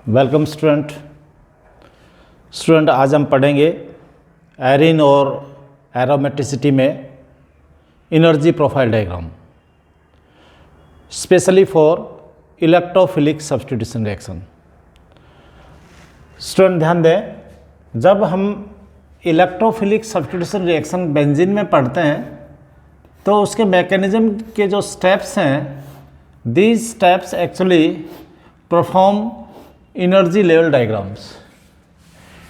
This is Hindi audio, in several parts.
वेलकम स्टूडेंट आज हम पढ़ेंगे एरिन और एरोमेटिसिटी में energy profile diagram specially for electrophilic substitution reaction. Student ध्यान दें, जब हम इलेक्ट्रोफिलिक सब्स्टिट्यूशन रिएक्शन बेंजीन में पढ़ते हैं तो उसके मैकेनिज्म के जो स्टेप्स हैं, these steps actually perform energy level diagrams.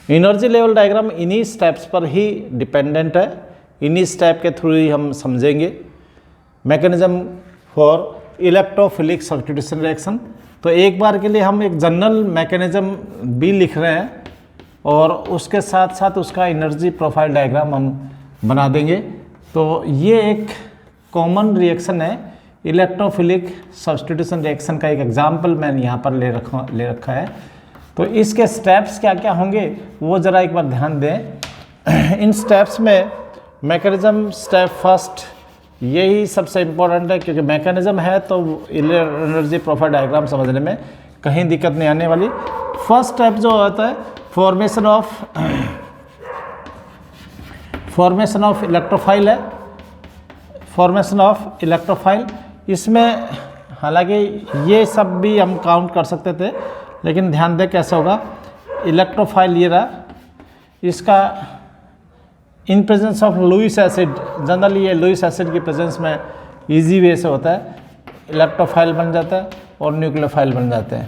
Energy level diagram इन्हीं स्टेप्स पर ही डिपेंडेंट है, इन्हीं स्टेप के थ्रू ही हम समझेंगे mechanism for electrophilic substitution reaction. तो एक बार के लिए हम एक जनरल मैकेनिज्म भी लिख रहे हैं और उसके साथ साथ उसका एनर्जी प्रोफाइल डायग्राम हम बना देंगे। तो ये एक कॉमन रिएक्शन है, इलेक्ट्रोफिलिक सब्स्टिट्यूशन रिएक्शन का एक एग्जाम्पल मैंने यहाँ पर ले रखा है। तो इसके स्टेप्स क्या क्या होंगे वो ज़रा एक बार ध्यान दें। इन स्टेप्स में मैकेनिज्म स्टेप फर्स्ट यही सबसे इम्पोर्टेंट है, क्योंकि मैकेनिज्म है तो एनर्जी प्रोफाइल डायग्राम समझने में कहीं दिक्कत नहीं आने वाली। फर्स्ट स्टेप जो होता है फॉर्मेशन ऑफ इलेक्ट्रोफाइल है, फॉर्मेशन ऑफ इलेक्ट्रोफाइल। इसमें हालांकि ये सब भी हम काउंट कर सकते थे, लेकिन ध्यान दें कैसे होगा। इलेक्ट्रोफाइल ये रहा, इसका in presence of Lewis acid, generally ये लुईस एसिड की प्रेजेंस में इजी वे से होता है, इलेक्ट्रोफाइल बन जाता है और न्यूक्लियोफाइल बन जाते हैं।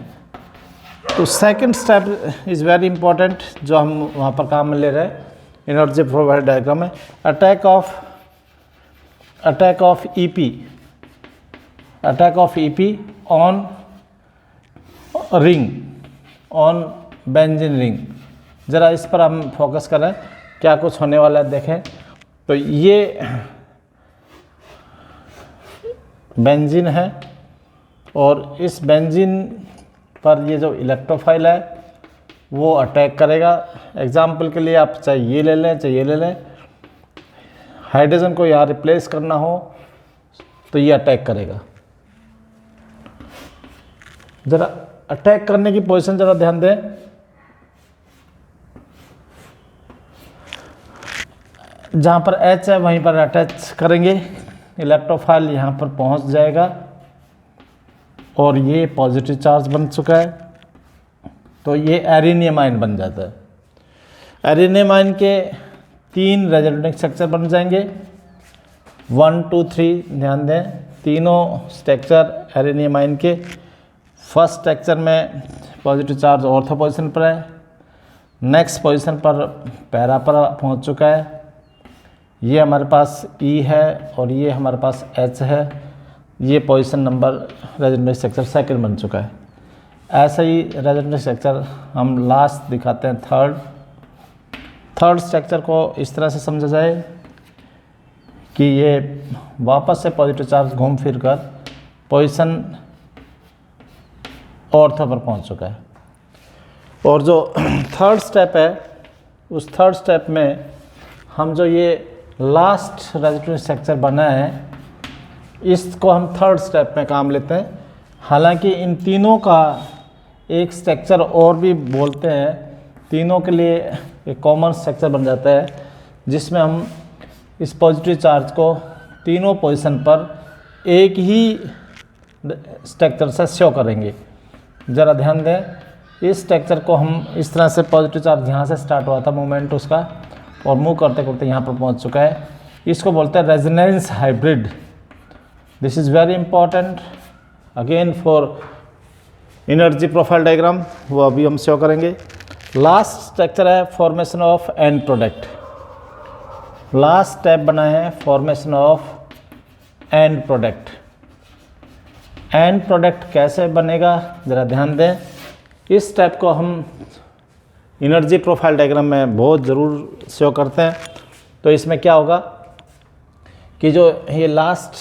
तो second step is very important जो हम वहाँ पर काम में ले रहे हैं एनर्जी प्रोफाइल डायग्राम में। Attack of EP on ring, on benzene ring. ज़रा इस पर हम फोकस करें, क्या कुछ होने वाला है देखें। तो ये बेंजीन है और इस बेंजीन पर ये जो इलेक्ट्रोफाइल है वो अटैक करेगा। एग्जाम्पल के लिए आप चाहे ये ले लें, हाइड्रोजन को यहाँ रिप्लेस करना हो तो ये अटैक करेगा। ज़रा अटैक करने की पोजीशन ज़रा ध्यान दें। जहाँ पर H है वहीं पर अटैच करेंगे, इलेक्ट्रोफाइल यहाँ पर पहुँच जाएगा और ये पॉजिटिव चार्ज बन चुका है, तो ये एरिनियम आयन बन जाता है। एरिनियम आयन के 3 रेजोनेटिंग स्ट्रक्चर बन जाएंगे, 1 2 3। ध्यान दें, तीनों स्ट्रक्चर एरिनियम आयन के फर्स्ट स्ट्रक्चर में पॉजिटिव चार्ज ऑर्थो पोजीशन पर है, नेक्स्ट पोजीशन पर पैरा पर पहुंच चुका है। ये हमारे पास E है और ये हमारे पास H है। ये position number resonating structure second बन चुका है। ऐसा ही रेजोनेटिंग स्ट्रक्चर हम लास्ट दिखाते हैं, थर्ड स्ट्रक्चर को इस तरह से समझा जाए कि ये वापस से पॉजिटिव चार्ज घूम फिर कर पोजीशन ऑर्थो पर पहुंच चुका है। और जो थर्ड स्टेप है, उस थर्ड स्टेप में हम जो ये लास्ट रेजोनेटिंग स्ट्रक्चर बना है इसको हम थर्ड स्टेप में काम लेते हैं। हालांकि इन तीनों का एक स्ट्रक्चर और भी बोलते हैं, तीनों के लिए एक कॉमन स्ट्रक्चर बन जाता है जिसमें हम इस पॉजिटिव चार्ज को तीनों पोजीशन पर एक ही स्ट्रक्चर से शो करेंगे। ज़रा ध्यान दें, इस स्ट्रक्चर को हम इस तरह से पॉजिटिव चार्ज यहाँ से स्टार्ट हुआ था मूवमेंट उसका और मूव करते करते यहाँ पर पहुँच चुका है। इसको बोलते हैं resonance hybrid. This is very important again for energy profile diagram, वो अभी हम शो करेंगे। लास्ट स्ट्रक्चर है formation of and product. Last step बना है formation of and product. And product कैसे बनेगा ज़रा ध्यान दें। इस स्टेप को हम एनर्जी प्रोफाइल डायग्राम में बहुत ज़रूर शो करते हैं। तो इसमें क्या होगा कि जो ये लास्ट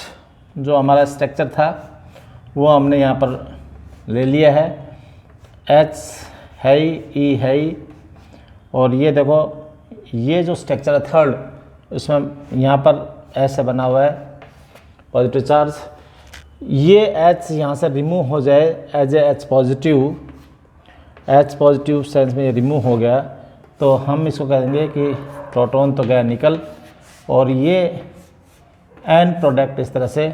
जो हमारा स्ट्रक्चर था वो हमने यहाँ पर ले लिया है, H है ही, E है ही, और ये देखो ये जो स्ट्रक्चर है थर्ड, उसमें यहाँ पर ऐसे बना हुआ है पॉजिटिव चार्ज। ये H यहाँ से रिमूव हो जाए as a H positive, H positive sense में रिमूव हो गया, तो हम इसको कहेंगे कि प्रोटॉन तो गया निकल, और ये एन प्रोडक्ट इस तरह से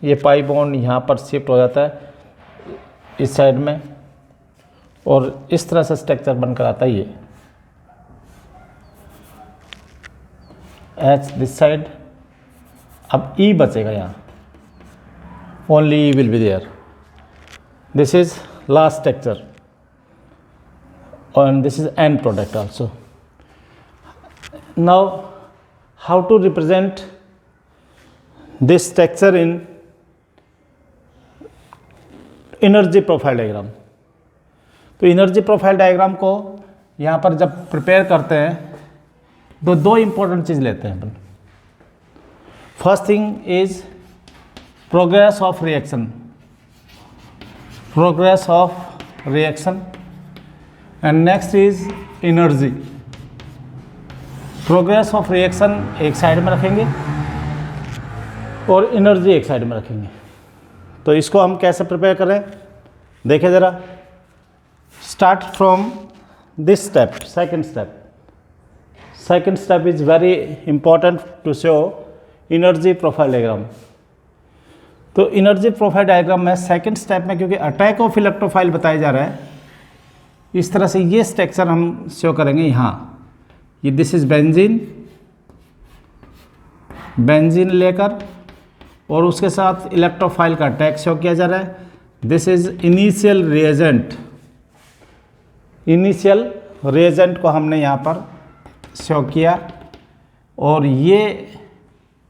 ये पाई बॉन्ड यहाँ पर शिफ्ट हो जाता है इस साइड में, और इस तरह से स्ट्रक्चर बनकर आता है ये H दिस साइड। अब E बचेगा यहाँ, only E will be there. This is last structure and this is end product also. Now how to represent this structure in energy profile diagram? तो एनर्जी प्रोफाइल डायग्राम को यहाँ पर जब प्रिपेयर करते हैं तो दो इम्पोर्टेंट चीज़ लेते हैं अपन। First thing is progress of reaction, progress of reaction, and next is energy. Progress of reaction एक साइड में रखेंगे और एनर्जी एक साइड में रखेंगे। तो इसको हम कैसे प्रिपेयर करें देखें ज़रा। Start from this step, second step. Second step is very important to show energy profile diagram. तो एनर्जी प्रोफाइल डायग्राम में सेकंड स्टेप में, क्योंकि अटैक ऑफ इलेक्ट्रोफाइल बताया जा रहा है, इस तरह से ये स्ट्रक्चर हम शो करेंगे यहाँ। ये दिस इज बेंजीन, बेंजीन लेकर और उसके साथ इलेक्ट्रोफाइल का अटैक शो किया जा रहा है। This is initial reagent, initial reagent को हमने यहाँ पर शो किया, और ये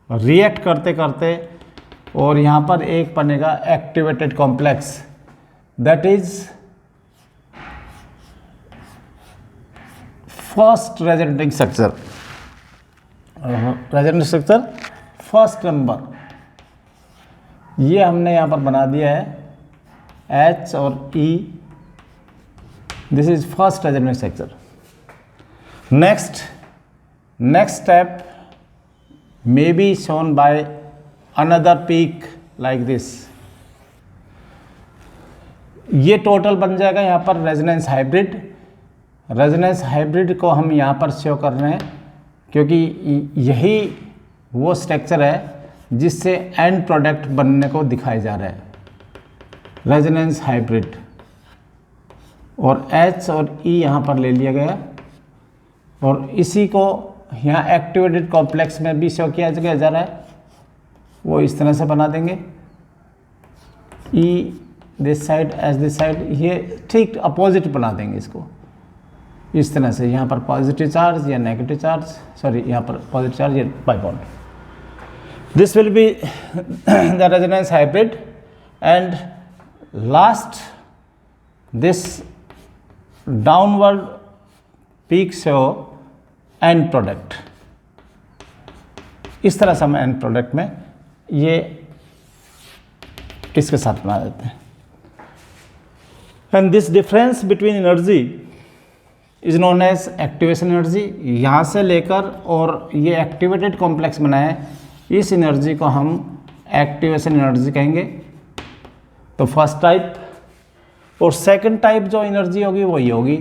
रिएक्ट करते करते और यहाँ पर एक बनेगा activated complex, that is first resonating structure. Resonating structure first number ये हमने यहाँ पर बना दिया है H और E। This is first resonating structure. Next step may be shown by another peak like this। ये टोटल बन जाएगा यहाँ पर रेजोनेंस हाइब्रिड। रेजोनेंस हाइब्रिड को हम यहाँ पर शो कर रहे हैं क्योंकि यही वो स्ट्रक्चर है जिससे एंड प्रोडक्ट बनने को दिखाया जा रहा है, रेजोनेंस हाइब्रिड। और H और E यहाँ पर ले लिया गया, और इसी को यहाँ एक्टिवेटेड कॉम्प्लेक्स में भी शो किया जा रहा है। वो इस तरह से बना देंगे, E this side H this side, ये ठीक अपोजिट बना देंगे इसको इस तरह से। यहाँ पर पॉजिटिव चार्ज या नेगेटिव चार्ज, सॉरी यहाँ पर पॉजिटिव चार्ज या by bond. This will be the resonance hybrid, and last this downward peak show and product. इस तरह से हम एंड प्रोडक्ट में ये इसके साथ बना देते हैं। And this difference between energy is known as activation energy. यहाँ से लेकर और ये एक्टिवेटेड कॉम्प्लेक्स बनाए, इस एनर्जी को हम एक्टिवेशन एनर्जी कहेंगे। तो फर्स्ट टाइप, और सेकंड टाइप जो एनर्जी होगी वही होगी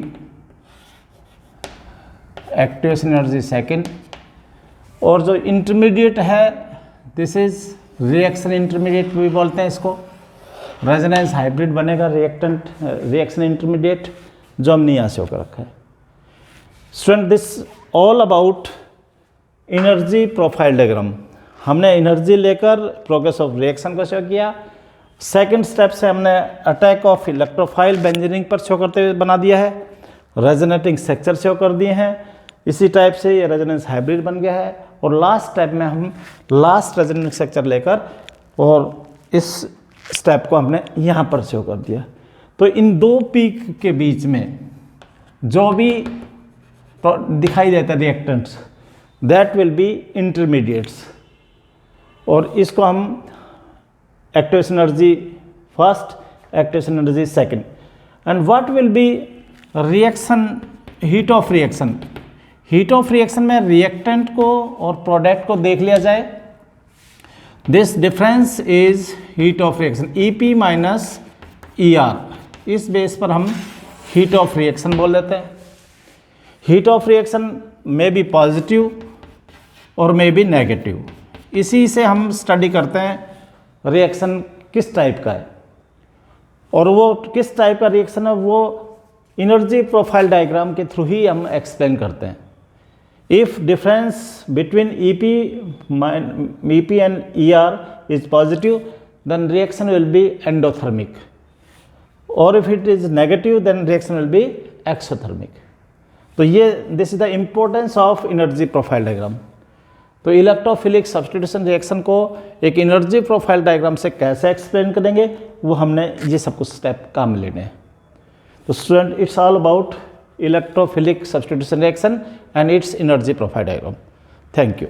एक्टिवेशन एनर्जी सेकंड। और जो इंटरमीडिएट है दिस इज रिएक्शन इंटरमीडिएट भी बोलते हैं इसको। रेजोनेंस हाइब्रिड बनेगा रिएक्शन इंटरमीडिएट, जो हमने यहाँ से होकर रखा है। Student this all about energy profile diagram. हमने एनर्जी लेकर प्रोग्रेस ऑफ रिएक्शन को शो किया। सेकंड स्टेप से हमने अटैक ऑफ इलेक्ट्रोफाइल बेंजीनिंग पर शो करते हुए बना दिया है, रेजोनेटिंग स्ट्रक्चर शो कर दिए हैं। इसी टाइप से ये रेजोनेंस हाइब्रिड बन गया है। और लास्ट स्टेप में हम लास्ट रेजोनेटिंग स्ट्रक्चर लेकर और इस स्टेप को हमने यहाँ पर शो कर दिया। तो इन दो पीक के बीच में जो भी दिखाई देता है reactants, that will be intermediates, और इसको हम activation energy first, activation energy second. And what will be reaction, heat of reaction. Heat of reaction में रिएक्टेंट को और प्रोडक्ट को देख लिया जाए। This difference is heat of reaction EP minus ER। इस बेस पर हम हीट ऑफ रिएक्शन बोल देते हैं। Heat of reaction may be positive और मे बी नेगेटिव। इसी से हम स्टडी करते हैं रिएक्शन किस टाइप का है, और वो किस टाइप का रिएक्शन है वो एनर्जी प्रोफाइल डायग्राम के थ्रू ही हम एक्सप्लेन करते हैं। If difference between EP and ER is positive, then reaction will be endothermic, or if it is negative then reaction will be exothermic। तो ये this is the importance of energy profile diagram. तो इलेक्ट्रोफिलिक सब्स्टिट्यूशन रिएक्शन को एक एनर्जी प्रोफाइल डायग्राम से कैसे एक्सप्लेन करेंगे वो हमने ये सब कुछ स्टेप काम लेने हैं। तो student, it's all about electrophilic substitution reaction and its energy profile diagram. Thank you.